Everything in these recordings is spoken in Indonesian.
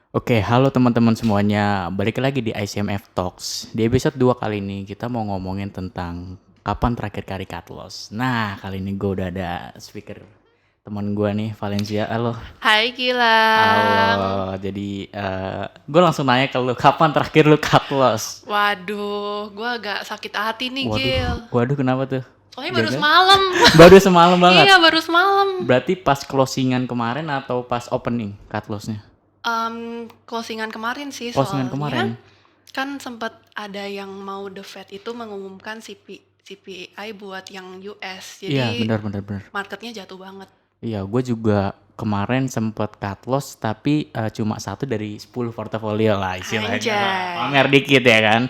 Oke, halo teman-teman semuanya. Balik lagi di ICMF Talks. Di episode 2 kali ini kita mau ngomongin tentang kapan terakhir kali cut loss. Nah, kali ini gue udah ada speaker teman gue nih, Valencia. Halo. Hai Gilang. Halo. Jadi gue langsung nanya ke lu, kapan terakhir lu cut loss? Waduh, gue agak sakit hati nih Waduh, Gil. waduh kenapa tuh? Soalnya baru Jangan semalam. baru semalam banget. Iya, baru semalam. Berarti pas closingan kemarin atau pas opening cut lossnya? Closingan kemarin sih Closingan soalnya kemarin. kan sempat ada yang mau The Fed itu mengumumkan CPI buat yang US. Iya, Jadi benar benar benar. marketnya jatuh banget. Iya, gue juga kemarin sempet cut loss tapi cuma 1 dari 10 portofolio lah istilahnya lah. Anjay. Pamer dikit ya kan.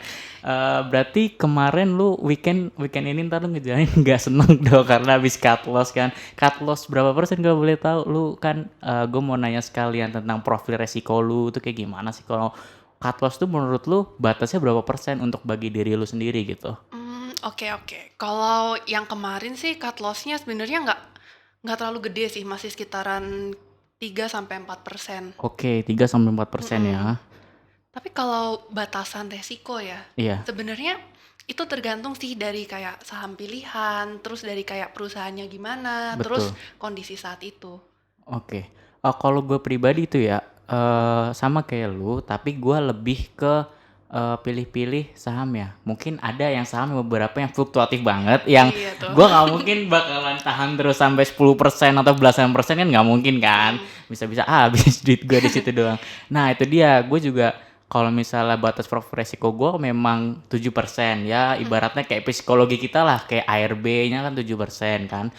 Berarti kemarin lu weekend ini ntar lu ngejalan nggak seneng dong karena habis cut loss kan. Cut loss berapa persen kalau boleh tahu? Lu kan gue mau nanya sekalian tentang profil resiko lu tuh kayak gimana sih kalau cut loss tuh menurut lu batasnya berapa persen untuk bagi diri lu sendiri gitu? Oke. Kalau yang kemarin sih cut loss-nya sebenarnya nggak terlalu gede sih, masih sekitaran 3-4%. Oke, 3-4% ya. Tapi kalau batasan resiko ya, Iya, sebenarnya itu tergantung sih dari kayak saham pilihan, terus dari kayak perusahaannya gimana, terus betul. kondisi saat itu. Oke. Kalau gue pribadi tuh ya, sama kayak lu, tapi gue lebih ke pilih-pilih saham ya. Mungkin ada yang saham beberapa yang fluktuatif banget, yang Iya tuh. gue nggak mungkin bakalan tahan terus sampai 10% atau belasan persen kan nggak mungkin kan. Bisa-bisa habis duit gue di situ doang. Nah itu dia, gue juga kalau misalnya batas profil resiko gue memang 7% ya, ibaratnya kayak psikologi kita lah, kayak ARB-nya kan 7% kan.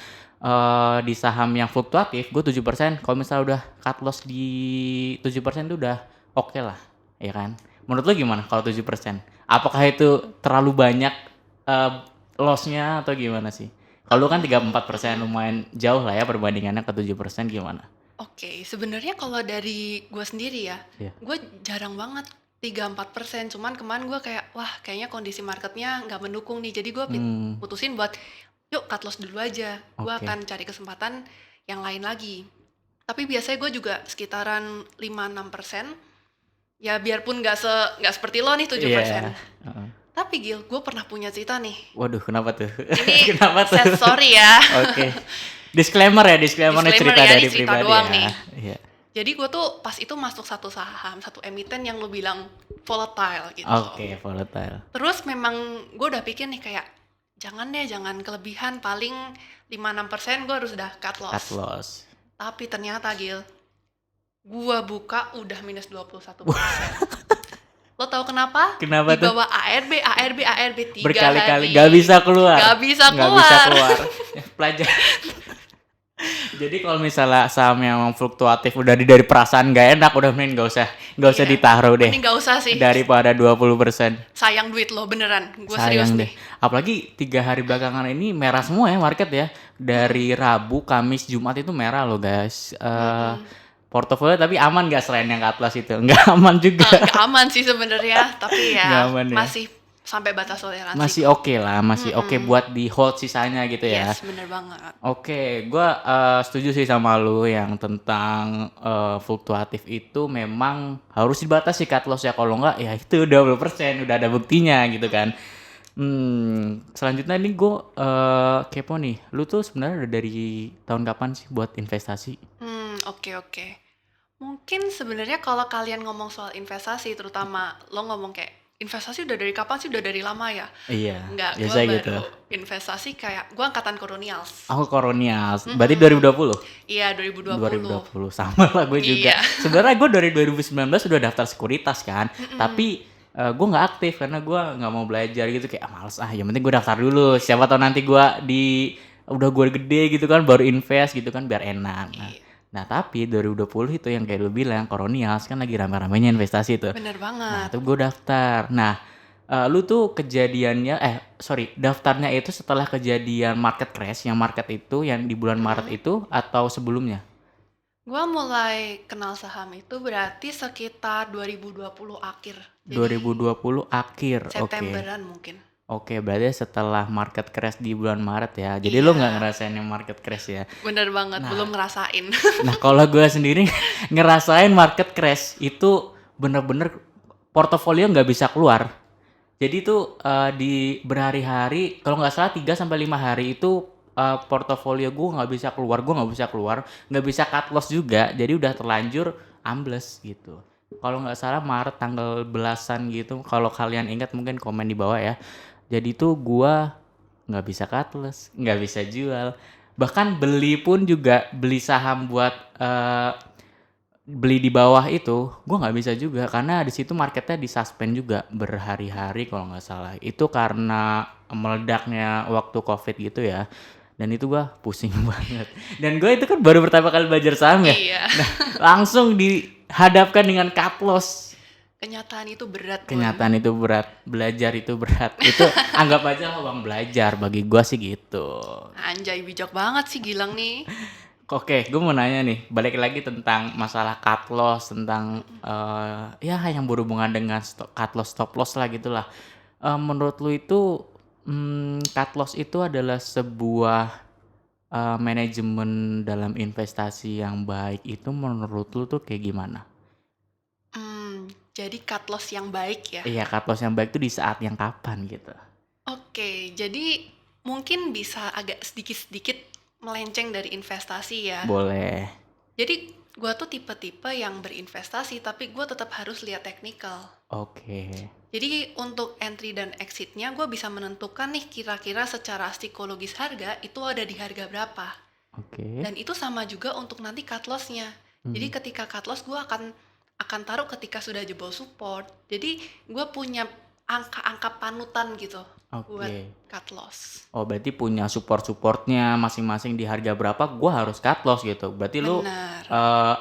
Di saham yang fluktuatif gue 7%, kalau misalnya udah cut loss di 7% itu udah oke lah, ya kan? Menurut lu gimana kalau 7%? Apakah itu terlalu banyak loss-nya atau gimana sih? Kalau lu kan 34%, lumayan jauh lah ya perbandingannya ke 7%, gimana? Oke, sebenarnya kalau dari gue sendiri ya, Iya. gue jarang banget 3-4%. Cuman kemarin gue kayak, wah kayaknya kondisi marketnya nggak mendukung nih. Jadi gue putusin buat, yuk cut loss dulu aja. Gue Oke. akan cari kesempatan yang lain lagi. Tapi biasanya gue juga sekitaran 5-6%. Ya biarpun nggak seperti lo nih 7%. Iya. Heeh. Tapi Gil, gue pernah punya cerita nih. Waduh, kenapa tuh? Ini Kenapa tuh? sad story ya. Oke. Disclaimer ya, disclaimer nih Disclaimer cerita ya, ini dari cerita pribadi doang ya. nih. Iya. Jadi gue tuh pas itu masuk satu saham, satu emiten yang lo bilang volatile gitu. Oke, volatile. Terus memang gue udah pikir nih kayak, jangan kelebihan, paling 5-6% gue harus udah cut Cut loss. loss. Tapi ternyata Gil, gue buka udah minus 21%. Lo tahu kenapa? Kenapa Di tuh? bawah ARB 3 Berkali-kali hari. gak bisa keluar. Gak bisa Nggak bisa keluar. keluar. Pelajar. Jadi kalau misalnya saham yang fluktuatif udah dari perasaan gak enak, udah mending gak usah Iya. ditaruh deh. Mending gak usah sih. Daripada 20%. Sayang duit lo beneran. Gue serius Sayang nih. deh. Apalagi 3 hari belakangan ini merah semua ya market ya. Dari Rabu, Kamis, Jumat itu merah loh guys. Portofolio tapi aman gak selain yang Atlas itu? Nggak aman juga. Nggak aman sih sebenarnya, tapi Nggak ya aman ya. masih sampai batas toleransi. Masih oke lah, masih oke buat di hold sisanya gitu ya. Yes, bener banget. Oke, gue setuju sih sama lu yang tentang fluktuatif itu memang harus dibatasi cut loss ya, kalau nggak ya itu 20%, udah ada buktinya gitu kan. Selanjutnya nih gue kepo nih, lu tuh sebenarnya udah dari tahun kapan sih buat investasi? Oke. Mungkin sebenarnya kalau kalian ngomong soal investasi, terutama lo ngomong kayak investasi udah dari kapan sih? Udah dari lama ya? Iya, Enggak, gue biasa gitu. baru investasi kayak gue angkatan kolonials. Aku Koronial, berarti 2020? Iya, 2020. 2020 sama lah gue juga. Iya. Sebenarnya gue dari 2019 udah daftar sekuritas kan, tapi gue nggak aktif karena gue nggak mau belajar gitu, kayak males yang penting gue daftar dulu. Siapa tahu nanti gue udah gue gede gitu kan baru invest gitu kan biar enak. Nah tapi 2020 itu yang kayak lu bilang Koronials kan lagi rame-ramenya investasi tuh. Bener Nah banget. tuh gue daftar. Nah lu tuh kejadiannya daftarnya itu setelah kejadian market crash yang market itu yang di bulan Maret itu atau sebelumnya? Gue mulai kenal saham itu berarti sekitar 2020 akhir. Jadi 2020 akhir, oke. Septemberan mungkin. Oke, berarti setelah market crash di bulan Maret ya. Jadi lu nggak Iya, ngerasain yang market crash ya. bener banget, Nah, belum ngerasain. nah kalau gue sendiri ngerasain market crash itu bener-bener portofolio nggak bisa keluar. Jadi itu di berhari-hari, kalau nggak salah 3 sampai 5 hari itu portofolio gue nggak bisa keluar, nggak bisa cut loss juga. Jadi udah terlanjur ambles gitu. Kalau nggak salah Maret tanggal belasan gitu, kalau kalian ingat mungkin komen di bawah ya. Jadi itu gua nggak bisa cut loss, nggak bisa jual. Bahkan beli pun juga beli saham buat beli di bawah itu, gua nggak bisa juga karena di situ marketnya disuspend juga berhari-hari kalau nggak salah. Itu karena meledaknya waktu COVID gitu ya. Dan itu gua pusing banget. Dan gue itu kan baru pertama kali belajar saham ya. Iya, Nah, langsung dihadapkan dengan cut loss. kenyataan itu berat, Bun. Kenyataan itu berat, belajar itu berat. Itu anggap aja uang belajar bagi gua sih gitu. Anjay, bijak banget sih Gilang nih. Oke, gue mau nanya nih, balik lagi tentang masalah cut loss, tentang ya yang berhubungan dengan cut loss, stop loss lah gitulah. Menurut lu itu cut loss itu adalah sebuah manajemen dalam investasi yang baik itu menurut lu tuh kayak gimana? Jadi cut loss yang baik ya. Iya, cut loss yang baik itu di saat yang kapan gitu? Oke, jadi mungkin bisa agak sedikit-sedikit melenceng dari investasi ya. Boleh. Jadi gua tuh tipe-tipe yang berinvestasi tapi gua tetap harus lihat teknikal. Oke. Jadi untuk entry dan exitnya gue bisa menentukan nih kira-kira secara psikologis harga itu ada di harga berapa. Oke. Dan itu sama juga untuk nanti cut loss-nya. Jadi ketika cut loss gue akan taruh ketika sudah jebol support. Jadi gue punya angka-angka panutan gitu buat Oke. cut loss. Oh, berarti punya support-supportnya masing-masing di harga berapa, gua harus cut loss gitu. Berarti lu Benar.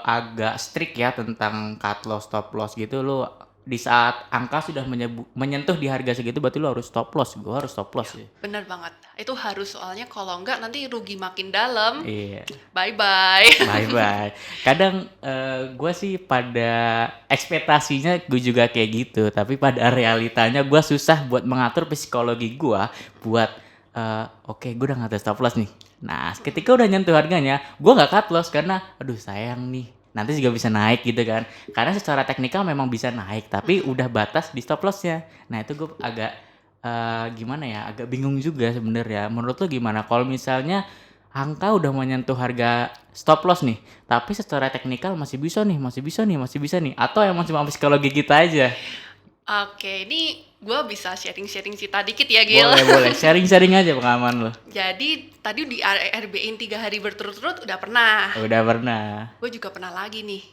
agak strict ya tentang cut loss, stop loss gitu. Lu di saat angka sudah menyentuh di harga segitu, berarti lu harus stop loss. Gua harus stop loss ya. Benar banget. Itu harus soalnya kalau enggak nanti rugi makin dalam. Iya. Bye-bye. Bye-bye. Kadang gue sih pada ekspektasinya gue juga kayak gitu, tapi pada realitanya gue susah buat mengatur psikologi gue buat oke, gue udah ngatur stop loss nih. Nah, ketika udah nyentuh harganya, gue nggak cut loss karena aduh sayang nih. Nanti juga bisa naik gitu kan. Karena secara teknikal memang bisa naik, tapi udah batas di stop lossnya. Nah, itu gue agak gimana ya? Agak bingung juga sebenarnya. Menurut lo gimana? Kalau misalnya angka udah menyentuh harga stop loss nih, tapi secara teknikal masih bisa nih, atau emang cuma psikologi kita aja? Oke, ini gue bisa sharing-sharing cerita dikit ya, Gil. Boleh, sharing-sharing aja pengalaman lo. Jadi tadi di RBI 3 hari berturut-turut udah pernah. Udah pernah. Gue juga pernah lagi nih.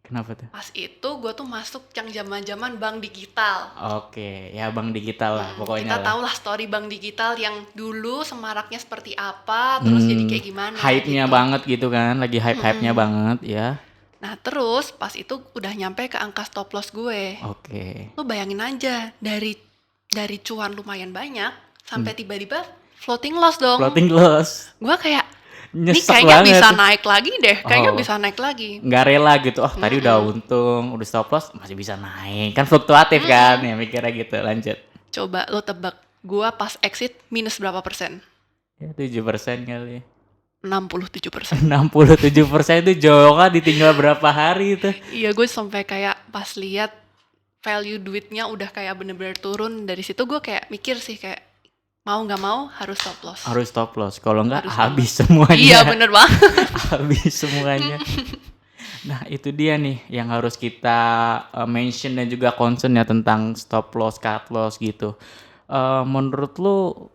Kenapa tuh? Pas itu gue tuh masuk yang zaman-zaman bank digital. Oke, ya bank digital lah pokoknya Kita lah. tahu lah story bank digital yang dulu semaraknya seperti apa, terus jadi kayak gimana Hype-nya gitu. banget gitu kan, lagi hype-hype-nya banget ya. Nah terus pas itu udah nyampe ke angka stop loss gue. Oke. Lu bayangin aja dari cuan lumayan banyak sampai tiba-tiba floating loss dong. Floating loss. Gue kayak ini Nyesek kayaknya banget. bisa naik lagi deh, kayaknya Oh. bisa naik lagi. Nggak rela gitu. Oh, tadi udah untung, udah stop loss masih bisa naik. Kan fluktuatif kan ya mikirnya gitu. Lanjut. Coba lo tebak, gue pas exit minus berapa persen? Ya 7% kali. 67%. 67% itu jauh kan ditinggal berapa hari itu. Iya, gue sampai kayak pas lihat value duitnya udah kayak bener-bener turun. Dari situ gue kayak mikir sih kayak mau nggak mau harus stop loss. Harus stop loss. Kalau nggak Harus habis semuanya. Iya bener banget. Habis semuanya. Nah, itu dia nih yang harus kita mention dan juga concern ya tentang stop loss, cut loss gitu. Menurut lu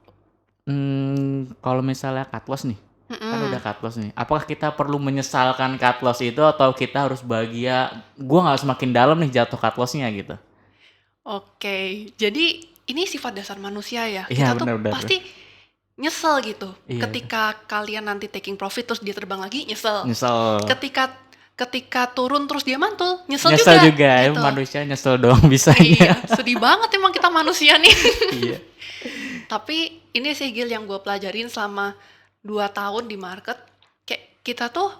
kalau misalnya cut loss nih, kan udah cut loss nih. Apakah kita perlu menyesalkan cut loss itu atau kita harus bahagia? Gua nggak semakin dalam nih jatuh cut lossnya gitu. Oke, jadi ini sifat dasar manusia ya. Iya, Kita tuh benar-benar. pasti nyesel gitu. Iya. Ketika kalian nanti taking profit terus dia terbang lagi, nyesel. Nyesel. Ketika turun terus dia mantul, nyesel Nyesel juga ya, gitu. manusia nyesel doang bisanya. Iya, sedih banget emang kita manusia nih. Iya. Tapi ini sih Gil yang gue pelajarin selama 2 tahun di market, kayak kita tuh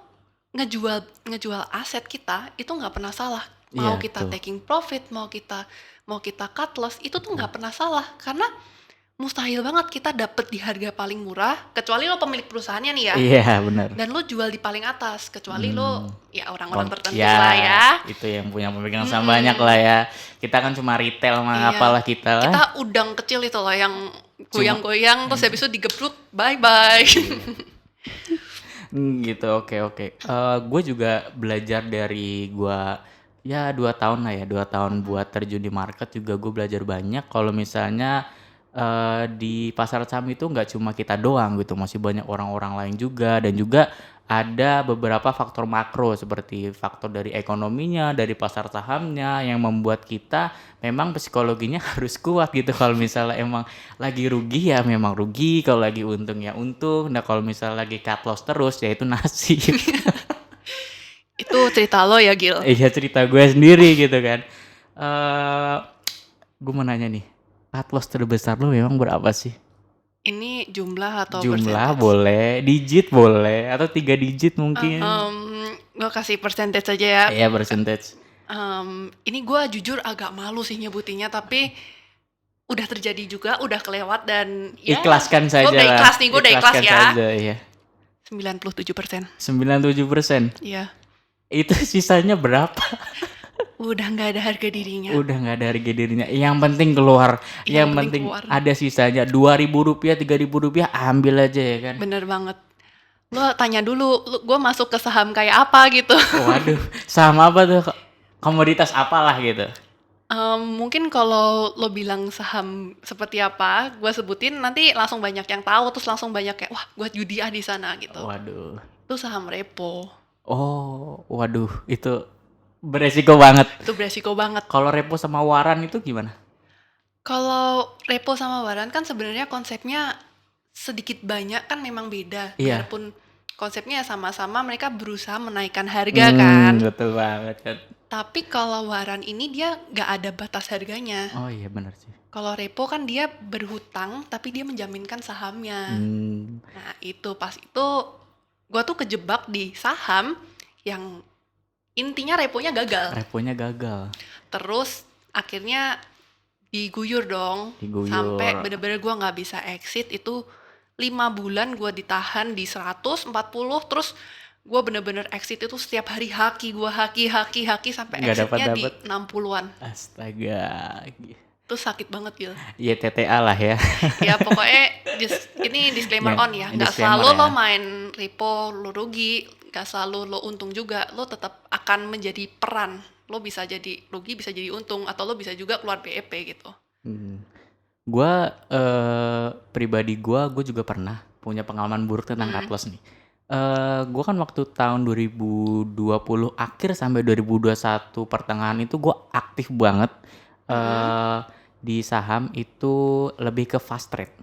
ngejual aset kita itu nggak pernah salah. Mau Iya, kita betul. taking profit, mau kita cut loss, itu tuh nggak pernah salah karena mustahil banget kita dapet di harga paling murah, kecuali lo pemilik perusahaannya nih ya. Iya, benar. Dan lo jual di paling atas, kecuali lo ya orang-orang tertentu Ya, lah ya. itu yang punya pemegang saham banyak lah ya. Kita kan cuma retail mah Iya. apalah kita lah. Kita udang kecil itu loh yang goyang-goyang terus habis itu digebruk, bye-bye. Gitu, oke. Gue juga belajar dari gue ya 2 tahun lah ya, 2 tahun buat terjun di market juga gue belajar banyak. Kalau misalnya di pasar saham itu nggak cuma kita doang gitu, masih banyak orang-orang lain juga, dan juga ada beberapa faktor makro seperti faktor dari ekonominya, dari pasar sahamnya yang membuat kita memang psikologinya harus kuat gitu. Kalau misalnya emang lagi rugi ya memang rugi, kalau lagi untung ya untung. Nah kalau misalnya lagi cut loss terus ya itu nasib. Itu cerita lo ya, Gil. Iya, cerita gue sendiri gitu kan. Gue mau nanya nih, cut loss terbesar lu memang berapa sih? Ini jumlah atau Jumlah percentage? boleh, digit boleh, atau 3 digit mungkin. Gue kasih percentage aja ya. Iya, percentage. Ini gue jujur agak malu sih nyebutinnya, tapi udah terjadi juga, udah kelewat dan ya Ikhlaskan saja gue udah lah. ikhlas nih, gue udah ikhlas Ikhlaskan ya. saja, iya. 97%. 97%. Iya. Itu sisanya berapa? Udah nggak ada harga dirinya. Udah nggak ada harga dirinya. Yang penting keluar. Yang penting keluar. ada sisanya. 2.000 rupiah, 3.000 rupiah, ambil aja ya kan. Bener banget. Lo tanya dulu, gue masuk ke saham kayak apa gitu. Waduh, saham apa tuh? Komoditas apalah gitu. Mungkin kalau lo bilang saham seperti apa, gue sebutin nanti langsung banyak yang tahu, terus langsung banyak kayak wah gue judi di sana gitu. Waduh. Itu saham repo. Oh, waduh, itu beresiko banget. Itu beresiko banget. Kalau repo sama waran itu gimana? Kalau repo sama waran kan sebenarnya konsepnya sedikit banyak kan memang beda. Iya. Biarpun konsepnya sama-sama, mereka berusaha menaikkan harga kan. Betul banget kan. Tapi kalau waran ini dia nggak ada batas harganya. Oh iya benar sih. Kalau repo kan dia berhutang tapi dia menjaminkan sahamnya. Nah itu pas itu gue tuh kejebak di saham yang intinya reponya gagal. Reponya gagal. Terus akhirnya diguyur dong. Diguyur. Sampai bener-bener gue nggak bisa exit. Itu 5 bulan gue ditahan di 140. Terus gue bener-bener exit itu setiap hari haki sampai Nggak exitnya di dapet. 60-an. Astaga. Itu sakit banget Gil. Iya TTA lah ya. Ya pokoknya ini disclaimer Ya, on ya. Nggak disclaimer selalu ya. lo main repo lo rugi, nggak selalu lo untung juga. Lo tetap akan menjadi peran. Lo bisa jadi rugi, bisa jadi untung, atau lo bisa juga keluar BEP gitu. Gua pribadi gue juga pernah punya pengalaman buruk tentang cut loss nih. Gue kan waktu tahun 2020 akhir sampai 2021 pertengahan itu gue aktif banget di saham itu, lebih ke fast trade.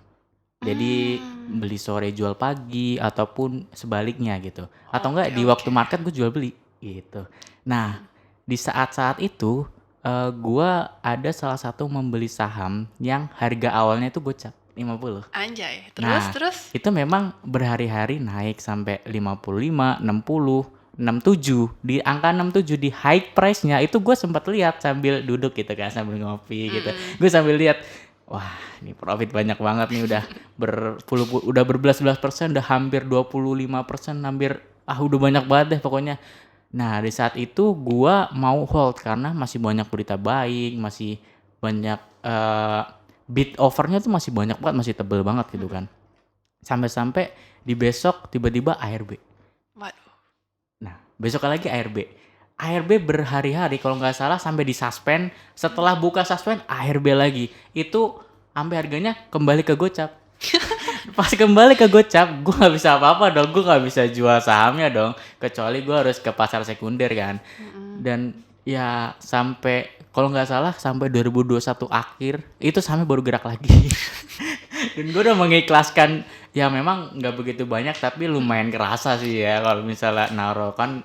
Jadi beli sore jual pagi ataupun sebaliknya gitu. Atau enggak di waktu market gue jual beli gitu. Nah, di saat-saat itu gue ada salah satu membeli saham yang harga awalnya itu gocap 50. Anjay. Nah, Terus itu memang berhari-hari naik sampai 55, 60, 67. Di angka 67 di high price-nya itu gue sempat lihat sambil duduk gitu kan, sambil ngopi gitu. Gue sambil lihat, wah ini profit banyak banget nih, udah berbelas-belas%, udah hampir 25%, hampir udah banyak banget deh pokoknya. Nah di saat itu gue mau hold karena masih banyak berita baik, masih banyak bid overnya tuh masih banyak banget, masih tebel banget gitu kan. Sampai-sampai di besok tiba-tiba ARB. waduh. Nah besok lagi ARB berhari-hari kalau nggak salah sampai di suspend. Setelah buka suspend ARB lagi. Itu sampai harganya kembali ke gocap. Pas kembali ke gocap, gue nggak bisa apa-apa dong, gue nggak bisa jual sahamnya dong, kecuali gue harus ke pasar sekunder kan. Dan ya sampai kalau nggak salah sampai 2021 akhir itu sahamnya baru gerak lagi. Dan gue udah mengikhlaskan, ya memang nggak begitu banyak tapi lumayan kerasa sih ya kalau misalnya naruh kan.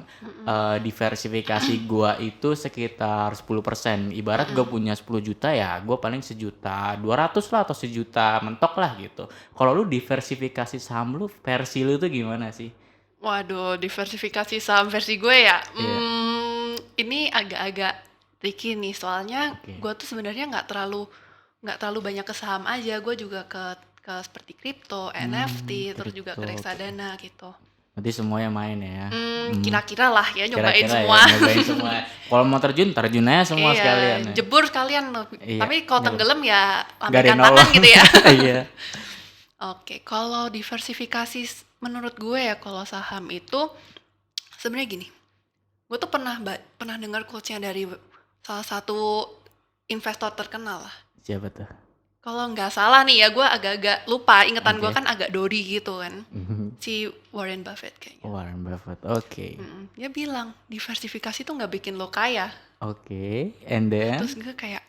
Diversifikasi gue itu sekitar 10%. Ibarat gue punya 10 juta ya gue paling 1.200.000 lah atau 1 juta mentok lah gitu. Kalau lu diversifikasi saham lu, versi lu tuh gimana sih? Waduh, diversifikasi saham versi gue ya. Ini agak-agak tricky nih, soalnya gue tuh sebenarnya nggak terlalu nggak terlalu banyak ke saham aja, gue juga ke seperti kripto, NFT, terus juga ke Kripto, oke. reksadana gitu. Berarti semuanya main ya. Kira-kira lah ya nyobain Kira-kira ya semua. nyobain semua. Kalau mau terjun aja semua Iya, sekalian ya. jebur sekalian loh. Iya, Tapi kalau tenggelam ya nggak ada lambaikan yang tangan nolong. gitu ya. Iya. Oke, kalau diversifikasi menurut gue ya kalau saham itu sebenarnya gini. Gue tuh pernah dengar quotes-nya dari salah satu investor terkenal lah. Siapa tuh? Kalau nggak salah nih ya, gue agak-agak lupa. Ingatan gue Oke. kan agak dori gitu kan. Si Warren Buffett kayaknya. Warren Buffett. Oke. Dia bilang diversifikasi tuh nggak bikin lo kaya. Oke. And then Terus gue kayak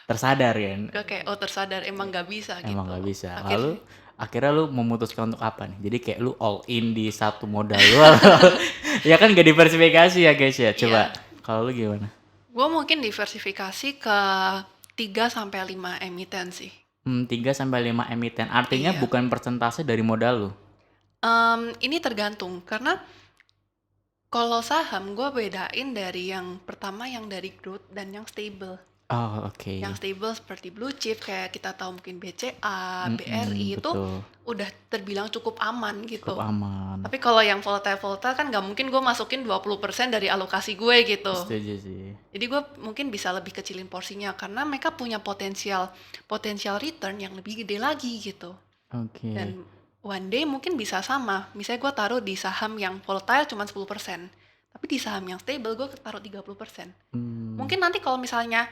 tersadar kan? gue kayak tersadar emang nggak bisa gitu. Emang nggak bisa. Akhirnya, Lalu akhirnya lu memutuskan untuk apa nih? Jadi kayak lu all in di satu modal lu. Ya kan gak diversifikasi ya guys ya. Coba kalau lu gimana? gue mungkin diversifikasi ke 3-5 emiten sih. 3-5 emiten. Artinya Iya. bukan persentase dari modal lu. Ini tergantung karena kalau saham gue bedain dari yang pertama yang dari growth dan yang stable. Oh, oke. Yang stable seperti blue chip kayak kita tahu mungkin BCA, BRI itu Betul. udah terbilang cukup aman gitu. Cukup aman. Tapi kalau yang volatile kan nggak mungkin gue masukin 20% dari alokasi gue gitu. Setuju sih. Jadi gue mungkin bisa lebih kecilin porsinya karena mereka punya potensial return yang lebih gede lagi gitu. Oke. Dan one day mungkin bisa sama. Misalnya gue taruh di saham yang volatile cuma 10%. Tapi di saham yang stable gue taruh 30%. Mungkin nanti kalau misalnya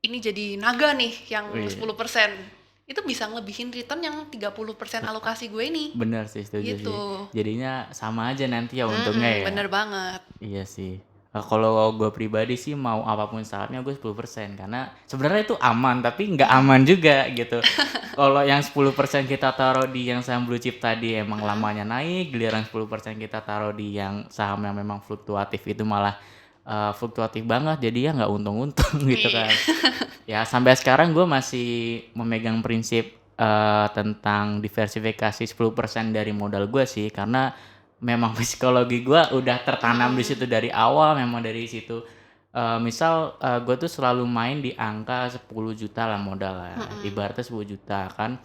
ini jadi naga nih yang 10%. Itu bisa ngelebihin return yang 30% alokasi gue ini. Bener sih, setuju Gitu. sih. Jadinya sama aja nanti ya untungnya ya. Bener banget. Iya sih. Kalau gue pribadi sih mau apapun sahamnya gue 10% karena sebenarnya itu aman tapi nggak aman juga gitu. Kalau yang 10% kita taruh di yang saham blue chip tadi emang lamanya naik, giliran 10% kita taruh di yang saham yang memang fluktuatif itu malah fluktuatif banget jadi ya nggak untung-untung gitu kan. Ya sampai sekarang gue masih memegang prinsip tentang diversifikasi 10% dari modal gue sih karena memang psikologi gue udah tertanam di situ dari awal. Memang dari situ misal gue tuh selalu main di angka 10 juta lah modal lah, ibaratnya 10 juta kan.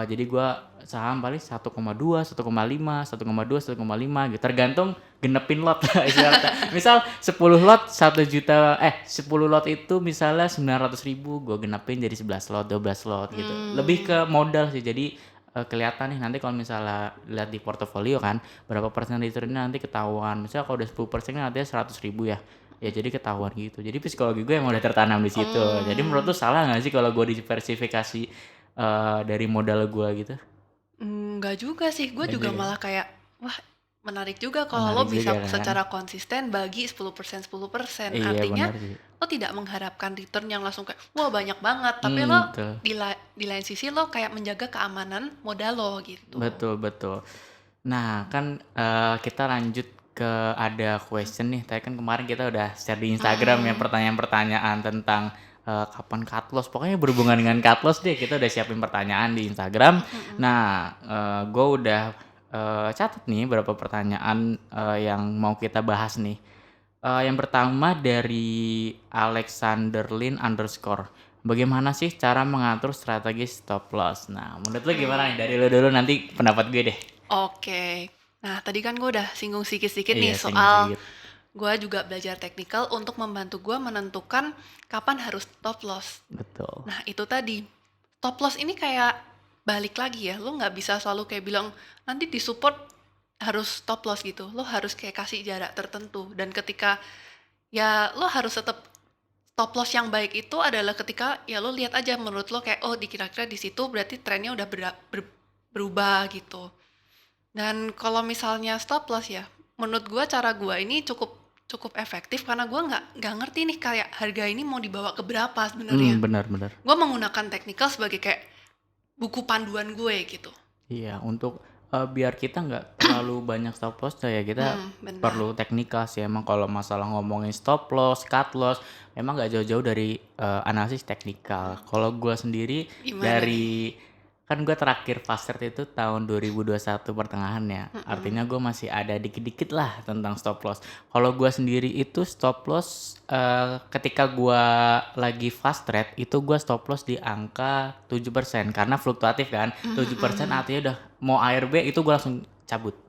Jadi gue saham paling 1,2, 1,5, 1,2, 1,5 gitu. Tergantung genepin lot lah istilahnya. Misal 10 lot 1 juta, 10 lot itu misalnya 900.000, gue genepin jadi 11 lot, 12 lot gitu. Lebih ke modal sih. Jadi kelihatan nih nanti kalau misalnya lihat di portofolio kan berapa persen returnnya nanti ketahuan. Misalnya kalau udah 10% kan artinya 100.000 ya. Ya jadi ketahuan gitu. Jadi psikologi gue emang udah tertanam di situ. Jadi menurut lu salah nggak sih kalau gue diversifikasi dari modal gue gitu? Enggak juga sih, gue Nggak juga juga. malah kayak wah menarik juga kalau lo Menarik bisa juga kan? secara konsisten bagi 10%. Iya Artinya benar sih. lo tidak mengharapkan return yang langsung kayak wah banyak banget, tapi lo Betul. di lain sisi lo kayak menjaga keamanan modal lo gitu. Betul. Nah kan kita lanjut ke ada question nih. Tadi kan kemarin kita udah share di Instagram ya pertanyaan-pertanyaan tentang kapan cut loss. Pokoknya berhubungan dengan cut loss deh. Kita udah siapin pertanyaan di Instagram. Nah gue udah catat nih beberapa pertanyaan yang mau kita bahas nih. Yang pertama dari Alexanderlin_. Bagaimana sih cara mengatur strategi stop loss? Nah, menurut lu gimana nih? Dari lu dulu nanti pendapat gue deh. Oke, nah tadi kan gue udah singgung sedikit-sedikit nih Iya, soal sedikit. gue juga belajar technical untuk membantu gue menentukan kapan harus stop loss. Betul. Nah itu tadi, stop loss ini kayak balik lagi ya, lo nggak bisa selalu kayak bilang nanti di support harus stop loss gitu. Lo harus kayak kasih jarak tertentu, dan ketika ya lo harus tetap stop loss yang baik itu adalah ketika ya lo lihat aja menurut lo kayak oh kira-kira di situ berarti trennya udah berubah gitu. Dan kalau misalnya stop loss ya, menurut gua cara gua ini cukup efektif karena gua nggak ngerti nih kayak harga ini mau dibawa ke berapa sebenarnya. Benar. Gua menggunakan technical sebagai kayak buku panduan gue gitu. Iya, untuk biar kita nggak terlalu banyak stop loss ya kita Benar. perlu teknikal sih. Emang kalau masalah ngomongin stop loss, cut loss, emang nggak jauh-jauh dari analisis teknikal. Kalau gua sendiri Gimana dari kan gue terakhir fast trade itu tahun 2021 pertengahannya. Artinya gue masih ada dikit-dikit lah tentang stop loss. Kalau gue sendiri itu stop loss ketika gue lagi fast trade itu gue stop loss di angka 7% karena fluktuatif kan. 7% artinya udah mau ARB itu gue langsung cabut.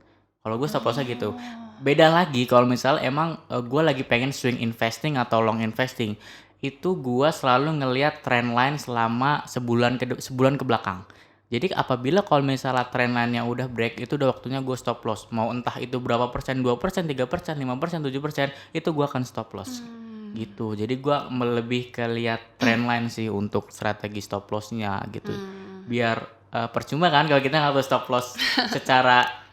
Kalau gue stop lossnya gitu. Beda lagi kalau misal emang gue lagi pengen swing investing atau long investing. Itu gue selalu ngelihat trend line selama sebulan ke belakang. Jadi apabila kalau misalnya trend line-nya udah break, itu udah waktunya gue stop loss. Mau entah itu berapa persen, 2%, 3%, 5%, 7%, itu gue akan stop loss. Gitu. Jadi gue lebih ke lihat trend line sih untuk strategi stop loss-nya gitu. Biar percuma kan kalau kita nggak tahu stop loss secara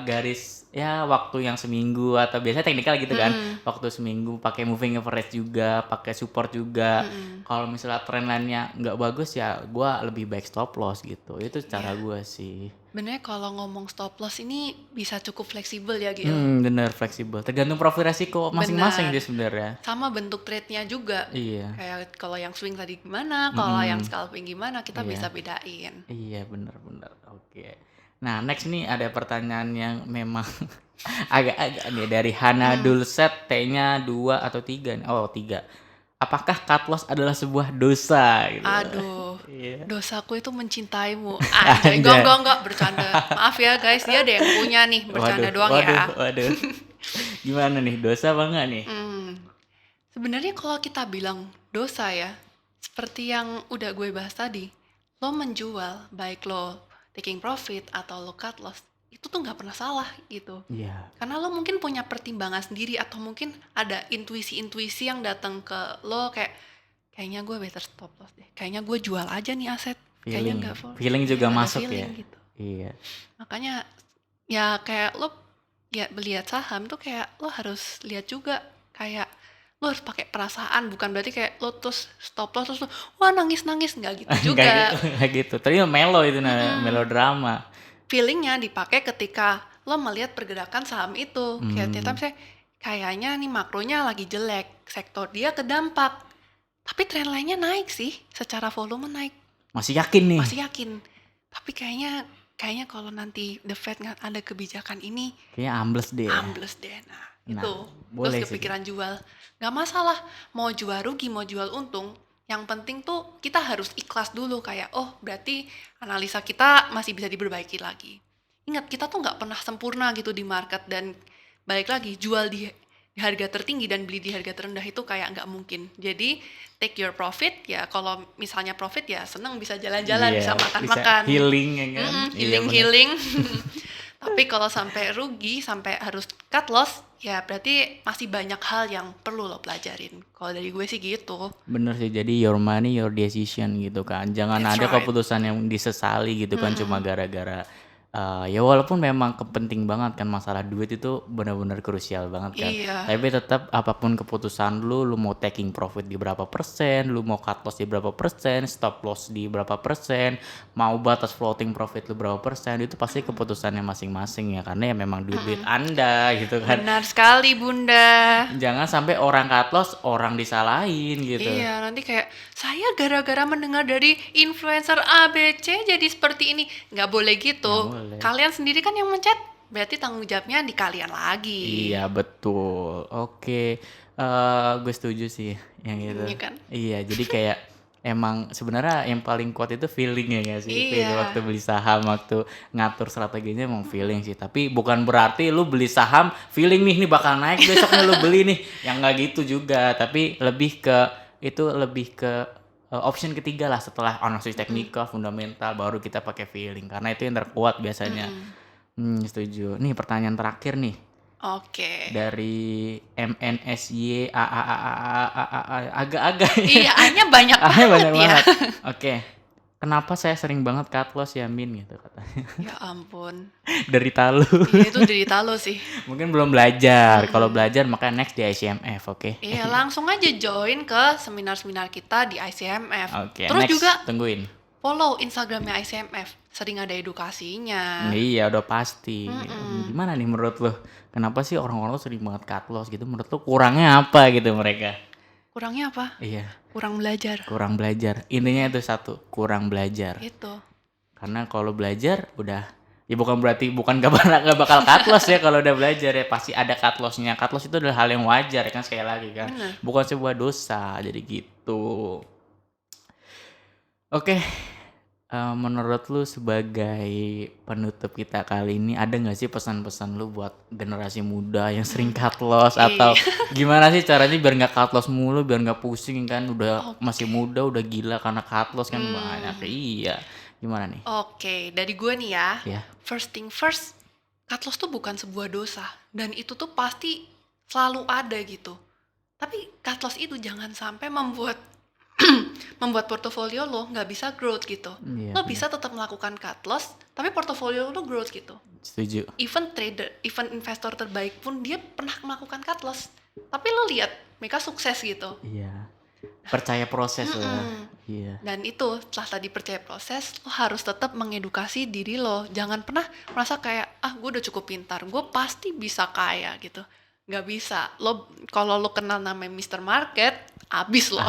garis ya waktu yang seminggu atau biasanya teknikal gitu kan. Waktu seminggu pakai moving average juga, pakai support juga. Kalau misalnya trend line-nya nggak bagus ya gue lebih baik stop loss gitu. Itu cara gue sih. Benernya kalau ngomong stop loss ini bisa cukup fleksibel ya Gil. Bener fleksibel. Tergantung profil resiko masing-masing Benar. dia sebenarnya. Sama bentuk trade-nya juga. Iya. Kayak kalau yang swing tadi gimana, kalau yang scalping gimana, kita Iya. bisa bedain. Iya bener-bener. Oke. Nah next nih ada pertanyaan yang memang agak-agak nih dari Hana Dulset, T-nya 2 atau 3 nih. Oh 3. Apakah cut loss adalah sebuah dosa? Gitu. Aduh, Iya. dosaku itu mencintaimu. Anjay, enggak, bercanda. Maaf ya guys, dia ada yang punya nih, bercanda doang ya. Waduh. Gimana nih, dosa apa enggak nih? Sebenarnya kalau kita bilang dosa ya, seperti yang udah gue bahas tadi, lo menjual, baik lo taking profit atau lo cut loss, itu tuh nggak pernah salah gitu. Iya. Karena lo mungkin punya pertimbangan sendiri atau mungkin ada intuisi-intuisi yang datang ke lo kayaknya gue better stop loss deh. Kayaknya gue jual aja nih aset. Kayaknya nggak Feeling juga ada masuk feeling ya. gitu. Iya. Makanya ya kayak lo ya melihat saham tuh kayak lo harus lihat juga kayak lo harus pakai perasaan, bukan berarti kayak lo terus stop loss terus lo wah nangis nggak gitu juga. Nggak gitu. Tapi melo itu melodrama. Feelingnya dipakai ketika lo melihat pergerakan saham itu. Kayak ternyata misalnya kayaknya nih makronya lagi jelek, sektor dia kedampak. Tapi trend lainnya naik sih, secara volume naik. Masih yakin nih? Masih yakin. Tapi kayaknya kalau nanti The Fed nggak ada kebijakan ini, kayaknya ambles deh. Nah, itu. boleh Terus kepikiran jual. Nggak masalah, mau jual rugi, mau jual untung. Yang penting tuh kita harus ikhlas dulu kayak, oh berarti analisa kita masih bisa diperbaiki lagi. Ingat, kita tuh nggak pernah sempurna gitu di market, dan balik lagi, jual di harga tertinggi dan beli di harga terendah itu kayak nggak mungkin. Jadi take your profit ya, kalau misalnya profit ya seneng bisa jalan-jalan, bisa makan-makan. Bisa healing ya kan? Healing. Tapi kalau sampai rugi, sampai harus cut loss, ya berarti masih banyak hal yang perlu lo pelajarin. Kalau dari gue sih gitu. Bener sih, jadi your money, your decision gitu kan. Jangan That's ada right. keputusan yang disesali gitu kan cuma gara-gara ya walaupun memang kepenting banget kan masalah duit itu benar-benar krusial banget kan. Iya. Tapi tetap apapun keputusan lu mau taking profit di berapa persen, lu mau cut loss di berapa persen, stop loss di berapa persen, mau batas floating profit lu berapa persen, itu pasti keputusannya masing-masing ya, karena ya memang duit Anda gitu kan. Benar sekali Bunda. Jangan sampai orang cut loss orang disalahin gitu. Iya, nanti kayak saya gara-gara mendengar dari influencer ABC jadi seperti ini. Nggak boleh gitu. Nggak boleh. Kalian sendiri kan yang mencet, berarti tanggung jawabnya di kalian lagi. Iya betul. Oke, gue setuju sih yang itu. Iya kan? Iya, jadi kayak emang sebenarnya yang paling kuat itu feeling ya nggak sih? Iya. Feeling waktu beli saham, waktu ngatur strateginya emang feeling sih. Tapi bukan berarti lu beli saham feeling nih bakal naik besoknya lu beli nih. Yang nggak gitu juga. Tapi lebih ke option ketiga lah setelah analisis teknikal, fundamental, baru kita pakai feeling karena itu yang terkuat biasanya. Setuju. Nih pertanyaan terakhir nih. Oke. Dari MNSY agak-agak Iya, A-nya banyak banyak banget ya. banget. Oke. Kenapa saya sering banget cut loss ya Min gitu katanya. Ya ampun. Dari Talu. Iya, itu derita lo sih. Mungkin belum belajar. Kalau belajar maka next di ICMF, oke. Iya, langsung aja join ke seminar-seminar kita di ICMF. Oke, Terus next juga tungguin. follow Instagramnya ICMF. Sering ada edukasinya. Iya, udah pasti. Gimana nih menurut lo? Kenapa sih orang-orang sering banget cut loss gitu? Menurut lo kurangnya apa gitu mereka? Kurangnya apa? Iya, Kurang belajar. kurang belajar. Intinya itu satu, kurang belajar. Gitu. Karena kalau belajar udah ya bukan berarti gak bakal cut loss ya kalau udah belajar ya pasti ada cut loss-nya. Cut loss itu adalah hal yang wajar ya kan sekali lagi kan. Bener. Bukan sebuah dosa jadi gitu. Oke. Menurut lu sebagai penutup kita kali ini ada nggak sih pesan-pesan lu buat generasi muda yang sering cut loss atau gimana sih caranya biar nggak cut loss mulu biar nggak pusing kan udah masih muda udah gila karena cut loss kan banyak iya gimana nih Oke, dari gue nih ya. ya First thing first, cut loss tuh bukan sebuah dosa dan itu tuh pasti selalu ada gitu. Tapi cut loss itu jangan sampai membuat membuat portofolio lo nggak bisa growth gitu. Iya, Lo benar. bisa tetap melakukan cut loss, tapi portofolio lo growth gitu. setuju Even trader, even investor terbaik pun dia pernah melakukan cut loss. Tapi lo lihat mereka sukses gitu. iya percaya proses lah iya Dan itu setelah tadi percaya proses, lo harus tetap mengedukasi diri lo. Jangan pernah merasa kayak gue udah cukup pintar, gue pasti bisa kaya gitu. Nggak bisa. Lo kalau lo kenal namanya Mr. Market, abis lo.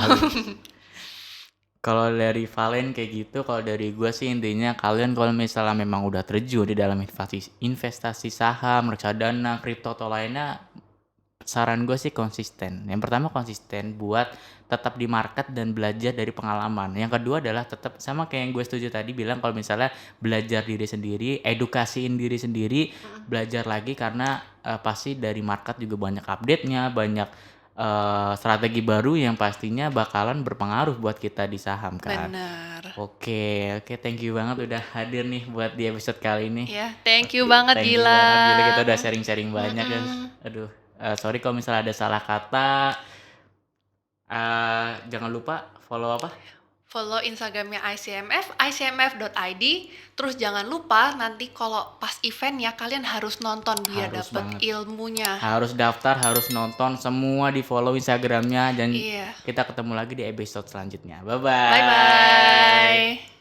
Kalau dari Valen kayak gitu, kalau dari gue sih intinya kalian kalau misalnya memang udah terjun di dalam investasi saham, reksadana, kripto atau lainnya, saran gue sih konsisten. Yang pertama konsisten buat tetap di market dan belajar dari pengalaman. Yang kedua adalah tetap sama kayak yang gue setuju tadi bilang kalau misalnya belajar diri sendiri, edukasiin diri sendiri, belajar lagi karena pasti dari market juga banyak update-nya, banyak strategi baru yang pastinya bakalan berpengaruh buat kita di saham kan. Benar. Oke, thank you banget udah hadir nih buat di episode kali ini. Ya, thank you banget Thank you Gila. banget, Gila kita udah sharing-sharing banyak ya. Aduh, sorry kalau misalnya ada salah kata. Jangan lupa follow apa? Follow Instagramnya ICMF, icmf.id. Terus jangan lupa nanti kalau pas event ya kalian harus nonton biar Harus dapet banget. ilmunya. Harus daftar, harus nonton, semua di follow Instagramnya dan Iya. kita ketemu lagi di episode selanjutnya. Bye bye.